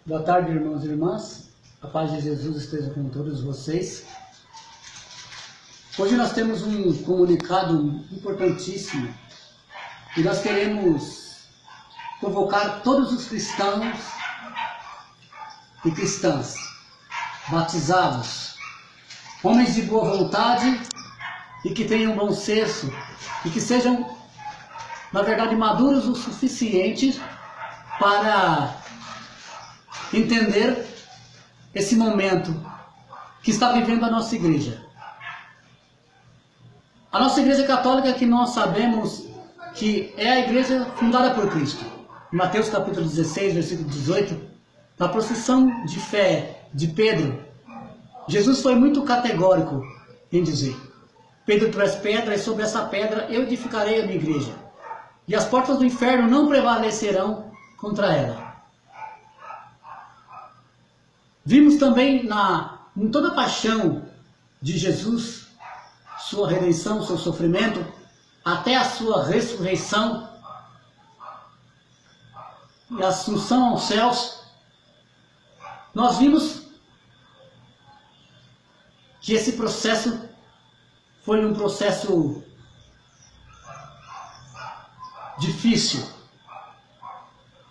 Boa tarde, irmãos e irmãs. A paz de Jesus esteja com todos vocês. Hoje nós temos um comunicado importantíssimo e nós queremos convocar todos os cristãos e cristãs batizados, homens de boa vontade e que tenham bom senso e que sejam, na verdade, maduros o suficiente para entender esse momento que está vivendo a nossa igreja. A nossa igreja católica, que nós sabemos que é a igreja fundada por Cristo. Em Mateus capítulo 16, versículo 18, na procissão de fé de Pedro, Jesus foi muito categórico em dizer: Pedro, tu és pedra, e sobre essa pedra eu edificarei a minha igreja, e as portas do inferno não prevalecerão contra ela. Vimos também em toda a paixão de Jesus, sua redenção, seu sofrimento, até a sua ressurreição e assunção aos céus, nós vimos que esse processo foi um processo difícil,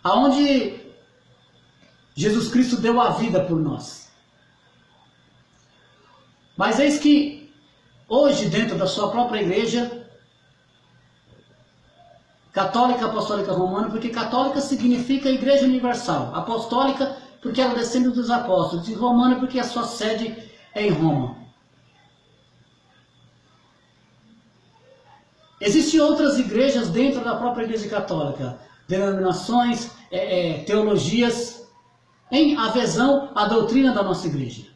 aonde Jesus Cristo deu a vida por nós. Mas eis que hoje, dentro da sua própria igreja católica, apostólica, romana, porque católica significa igreja universal, apostólica porque ela descende dos apóstolos, e romana porque a sua sede é em Roma. Existem outras igrejas dentro da própria igreja católica, denominações, teologias, em adesão à doutrina da nossa igreja.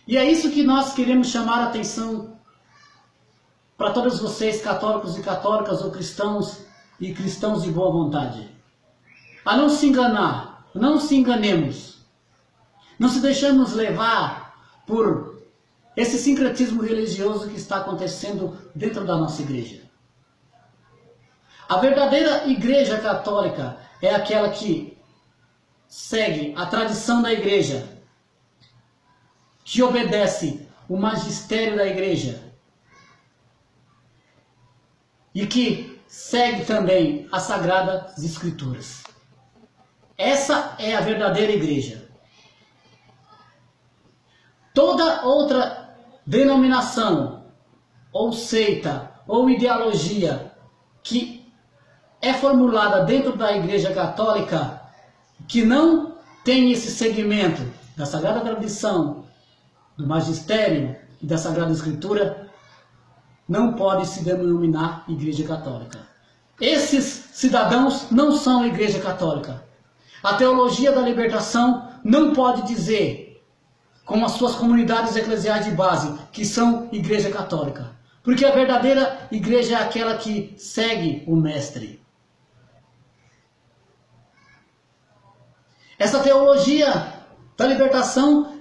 E é isso que nós queremos chamar a atenção para todos vocês, católicos e católicas, ou cristãos e cristãos de boa vontade. A não se enganar, não se enganemos, não se deixemos levar por esse sincretismo religioso que está acontecendo dentro da nossa igreja. A verdadeira igreja católica é aquela que segue a tradição da igreja, que obedece o magistério da igreja e que segue também as Sagradas Escrituras. Essa é a verdadeira igreja. Toda outra denominação, ou seita, ou ideologia que é formulada dentro da igreja católica, que não tem esse segmento da Sagrada Tradição, do Magistério e da Sagrada Escritura, não pode se denominar Igreja Católica. Esses cidadãos não são Igreja Católica. A teologia da libertação não pode dizer, com as suas comunidades eclesiais de base, que são Igreja Católica. Porque a verdadeira igreja é aquela que segue o Mestre. Essa teologia da libertação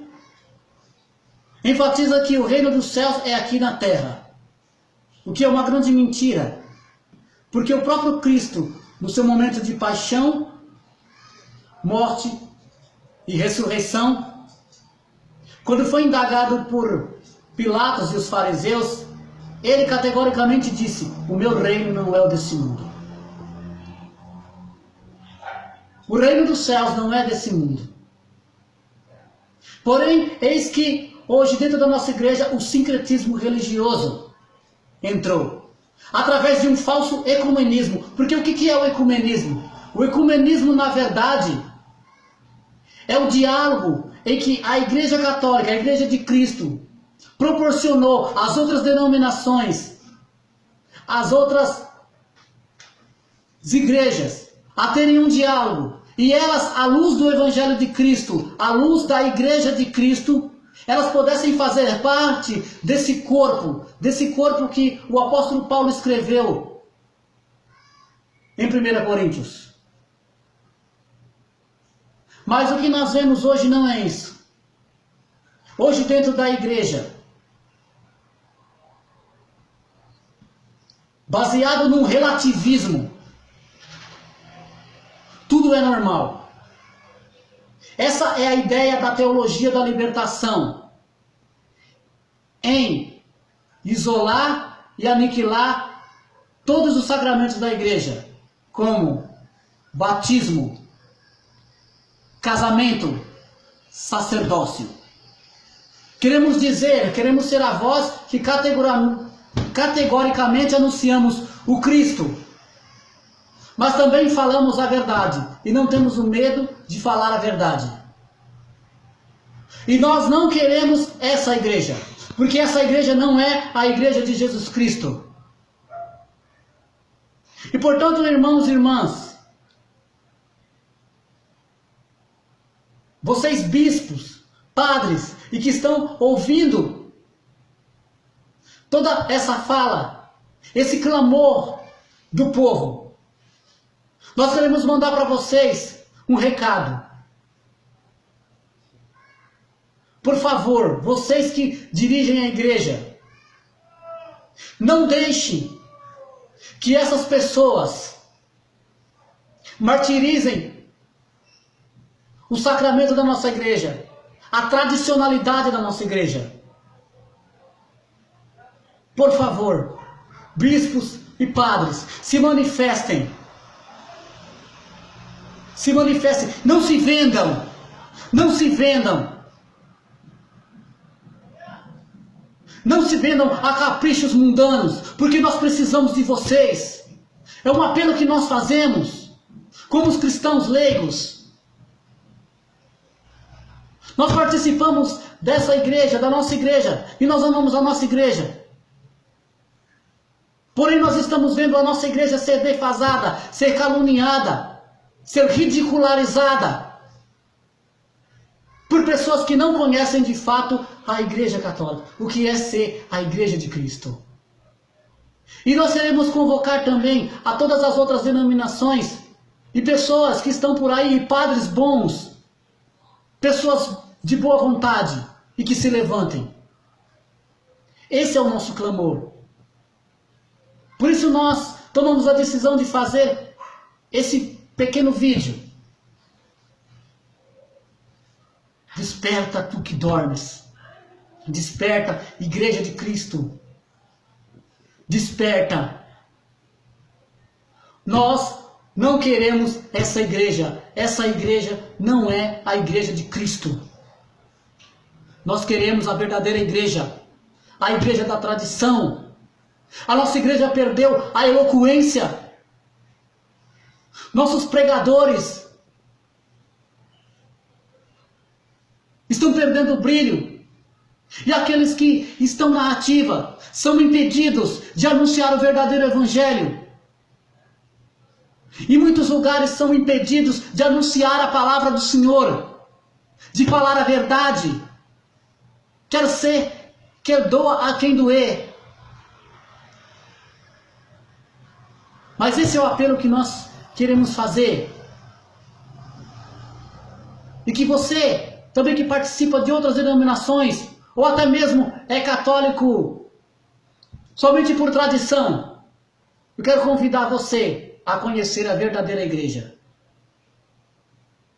enfatiza que o reino dos céus é aqui na terra, o que é uma grande mentira, porque o próprio Cristo, no seu momento de paixão, morte e ressurreição, quando foi indagado por Pilatos e os fariseus, ele categoricamente disse: o meu reino não é o desse mundo. O reino dos céus não é desse mundo. Porém, eis que hoje dentro da nossa igreja o sincretismo religioso entrou. Através de um falso ecumenismo. Porque o que é o ecumenismo? O ecumenismo, na verdade, é o diálogo em que a igreja católica, a igreja de Cristo, proporcionou às outras denominações, às outras igrejas, a terem um diálogo. E elas, à luz do Evangelho de Cristo, à luz da Igreja de Cristo, elas pudessem fazer parte desse corpo que o apóstolo Paulo escreveu em 1 Coríntios. Mas o que nós vemos hoje não é isso. Hoje dentro da igreja, baseado num relativismo, tudo é normal. Essa é a ideia da teologia da libertação. Em isolar e aniquilar todos os sacramentos da igreja, como batismo, casamento, sacerdócio. Queremos dizer, queremos ser a voz que categoricamente anunciamos o Cristo, mas também falamos a verdade e não temos o medo de falar a verdade. E nós não queremos essa igreja, porque essa igreja não é a igreja de Jesus Cristo. E portanto, irmãos e irmãs, vocês bispos, padres, e que estão ouvindo toda essa fala, esse clamor do povo, nós queremos mandar para vocês um recado. Por favor, vocês que dirigem a igreja, não deixem que essas pessoas martirizem o sacramento da nossa igreja, a tradicionalidade da nossa igreja. Por favor, bispos e padres, se manifestem. Se manifestem, não se vendam. Não se vendam. Não se vendam a caprichos mundanos, porque nós precisamos de vocês. É um apelo que nós fazemos, como os cristãos leigos. Nós participamos dessa igreja, da nossa igreja, e nós amamos a nossa igreja. Porém, nós estamos vendo a nossa igreja ser defasada, ser caluniada, ser ridicularizada por pessoas que não conhecem de fato a igreja católica, o que é ser a igreja de Cristo. E nós queremos convocar também a todas as outras denominações e pessoas que estão por aí, padres bons, pessoas de boa vontade e que se levantem. Esse é o nosso clamor. Por isso nós tomamos a decisão de fazer esse pequeno vídeo. Desperta, tu que dormes. Desperta, Igreja de Cristo. Desperta. Nós não queremos essa igreja. Essa igreja não é a igreja de Cristo. Nós queremos a verdadeira igreja. A igreja da tradição. A nossa igreja perdeu a eloquência. Nossos pregadores estão perdendo o brilho. E aqueles que estão na ativa são impedidos de anunciar o verdadeiro evangelho. Em muitos lugares são impedidos de anunciar a palavra do Senhor, de falar a verdade. Quer doa a quem doer. Mas esse é o apelo que nós queremos fazer. E que você, também que participa de outras denominações, ou até mesmo é católico somente por tradição, eu quero convidar você a conhecer a verdadeira igreja.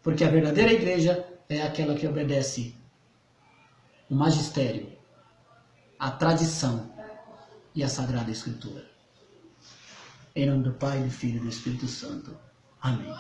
Porque a verdadeira igreja é aquela que obedece o magistério, a tradição e a Sagrada Escritura. Em nome do Pai, do Filho e do Espírito Santo. Amém.